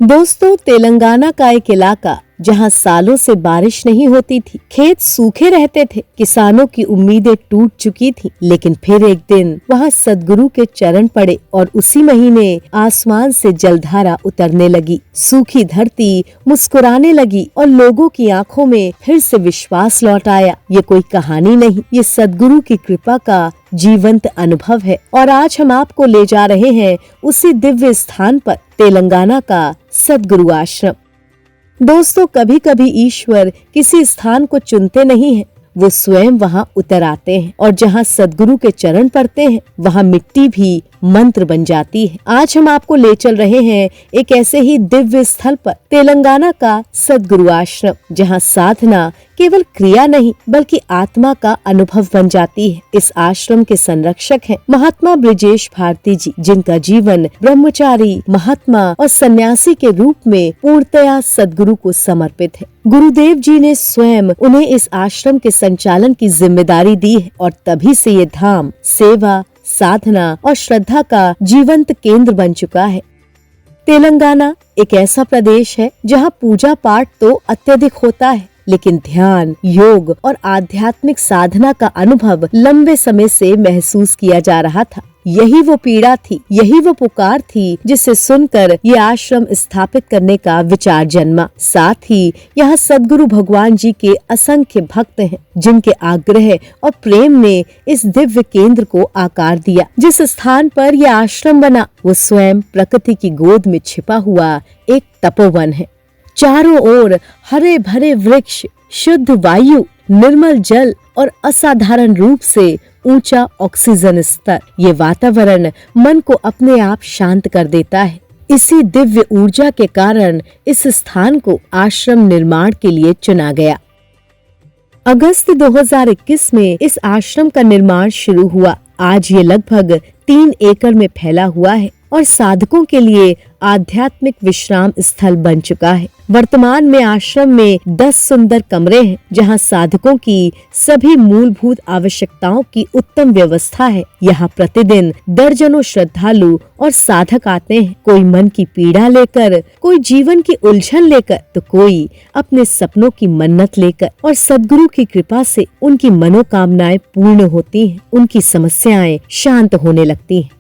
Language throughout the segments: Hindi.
दोस्तों, तेलंगाना का एक इलाका जहां सालों से बारिश नहीं होती थी, खेत सूखे रहते थे, किसानों की उम्मीदें टूट चुकी थी। लेकिन फिर एक दिन वहां सदगुरु के चरण पड़े और उसी महीने आसमान से जलधारा उतरने लगी। सूखी धरती मुस्कुराने लगी और लोगों की आंखों में फिर से विश्वास लौट आया। ये कोई कहानी नहीं, ये सदगुरु की कृपा का जीवंत अनुभव है। और आज हम आपको ले जा रहे हैं उसी दिव्य स्थान पर, तेलंगाना का सदगुरु आश्रम। दोस्तों, कभी कभी ईश्वर किसी स्थान को चुनते नहीं हैं, वो स्वयं वहाँ उतर आते हैं और जहाँ सदगुरु के चरण पड़ते हैं वहाँ मिट्टी भी मंत्र बन जाती है। आज हम आपको ले चल रहे हैं एक ऐसे ही दिव्य स्थल पर, तेलंगाना का सदगुरु आश्रम, जहाँ साधना केवल क्रिया नहीं बल्कि आत्मा का अनुभव बन जाती है। इस आश्रम के संरक्षक हैं महात्मा ब्रिजेश भारती जी, जिनका जीवन ब्रह्मचारी, महात्मा और सन्यासी के रूप में पूर्णतया सदगुरु को समर्पित है। गुरुदेव जी ने स्वयं उन्हें इस आश्रम के संचालन की जिम्मेदारी दी है और तभी से ये धाम सेवा, साधना और श्रद्धा का जीवंत केंद्र बन चुका है। तेलंगाना एक ऐसा प्रदेश है जहाँ पूजा पाठ तो अत्यधिक होता है, लेकिन ध्यान, योग और आध्यात्मिक साधना का अनुभव लंबे समय से महसूस किया जा रहा था। यही वो पीड़ा थी, यही वो पुकार थी जिसे सुनकर ये आश्रम स्थापित करने का विचार जन्मा। साथ ही यहाँ सदगुरु भगवान जी के असंख्य भक्त हैं, जिनके आग्रह और प्रेम ने इस दिव्य केंद्र को आकार दिया। जिस स्थान पर यह आश्रम बना वो स्वयं प्रकृति की गोद में छिपा हुआ एक तपोवन है। चारों ओर हरे भरे वृक्ष, शुद्ध वायु, निर्मल जल और असाधारण रूप से ऊंचा ऑक्सीजन स्तर, ये वातावरण मन को अपने आप शांत कर देता है। इसी दिव्य ऊर्जा के कारण इस स्थान को आश्रम निर्माण के लिए चुना गया। अगस्त 2021 में इस आश्रम का निर्माण शुरू हुआ। आज ये लगभग 3 एकड़ में फैला हुआ है और साधकों के लिए आध्यात्मिक विश्राम स्थल बन चुका है। वर्तमान में आश्रम में 10 सुंदर कमरे हैं, जहां साधकों की सभी मूलभूत आवश्यकताओं की उत्तम व्यवस्था है। यहाँ प्रतिदिन दर्जनों श्रद्धालु और साधक आते हैं, कोई मन की पीड़ा लेकर, कोई जीवन की उलझन लेकर, तो कोई अपने सपनों की मन्नत लेकर। और सदगुरु की कृपा से उनकी मनोकामनाएं पूर्ण होती हैं, उनकी समस्याएं शांत होने लगती हैं।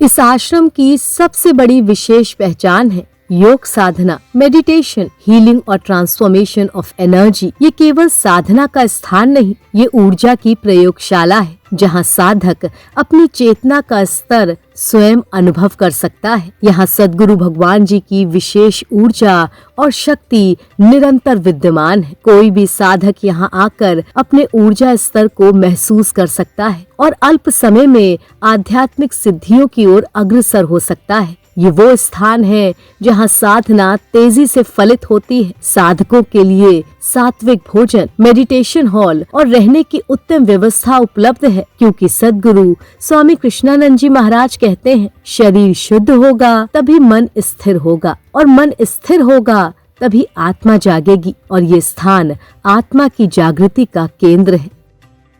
इस आश्रम की सबसे बड़ी विशेष पहचान है योग साधना, मेडिटेशन, हीलिंग और ट्रांसफॉर्मेशन ऑफ एनर्जी। ये केवल साधना का स्थान नहीं, ये ऊर्जा की प्रयोगशाला है, जहाँ साधक अपनी चेतना का स्तर स्वयं अनुभव कर सकता है। यहाँ सदगुरु भगवान जी की विशेष ऊर्जा और शक्ति निरंतर विद्यमान है। कोई भी साधक यहाँ आकर अपने ऊर्जा स्तर को महसूस कर सकता है और अल्प समय में आध्यात्मिक सिद्धियों की ओर अग्रसर हो सकता है। ये वो स्थान है जहाँ साधना तेजी से फलित होती है। साधकों के लिए सात्विक भोजन, मेडिटेशन हॉल और रहने की उत्तम व्यवस्था उपलब्ध है, क्योंकि सदगुरु स्वामी कृष्णानंद जी महाराज कहते हैं, शरीर शुद्ध होगा तभी मन स्थिर होगा और मन स्थिर होगा तभी आत्मा जागेगी। और ये स्थान आत्मा की जागृति का केंद्र है।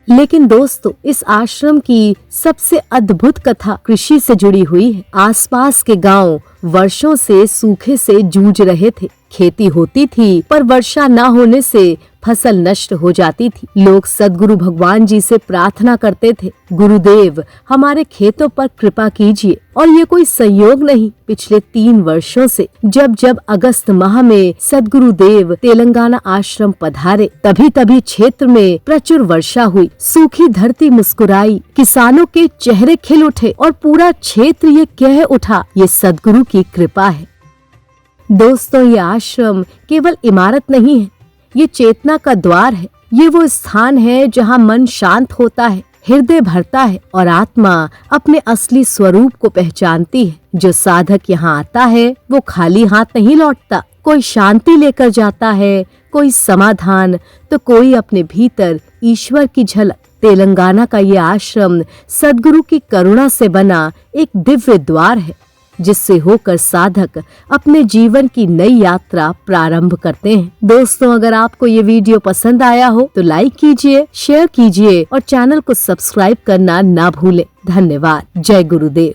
लेकिन दोस्तों, इस आश्रम की सबसे अद्भुत कथा कृषि से जुड़ी हुई है। आसपास के गांव वर्षों से सूखे से जूझ रहे थे। खेती होती थी पर वर्षा न होने से फसल नष्ट हो जाती थी। लोग सदगुरु भगवान जी से प्रार्थना करते थे, गुरुदेव हमारे खेतों पर कृपा कीजिए। और ये कोई संयोग नहीं, पिछले 3 वर्षों से जब अगस्त माह में सदगुरु देव तेलंगाना आश्रम पधारे, तभी क्षेत्र में प्रचुर वर्षा हुई, सूखी धरती मुस्कुराई, किसानों के चेहरे खिल उठे और पूरा क्षेत्र ये कह उठा, ये सदगुरु की कृपा है। दोस्तों, ये आश्रम केवल इमारत नहीं है, ये चेतना का द्वार है। ये वो स्थान है जहाँ मन शांत होता है, हृदय भरता है और आत्मा अपने असली स्वरूप को पहचानती है। जो साधक यहाँ आता है वो खाली हाथ नहीं लौटता, कोई शांति लेकर जाता है, कोई समाधान, तो कोई अपने भीतर ईश्वर की झलक। तेलंगाना का ये आश्रम सदगुरु की करुणा से बना एक दिव्य द्वार है, जिससे होकर साधक अपने जीवन की नई यात्रा प्रारंभ करते हैं। दोस्तों, अगर आपको ये वीडियो पसंद आया हो तो लाइक कीजिए, शेयर कीजिए और चैनल को सब्सक्राइब करना ना भूलें। धन्यवाद। जय गुरुदेव।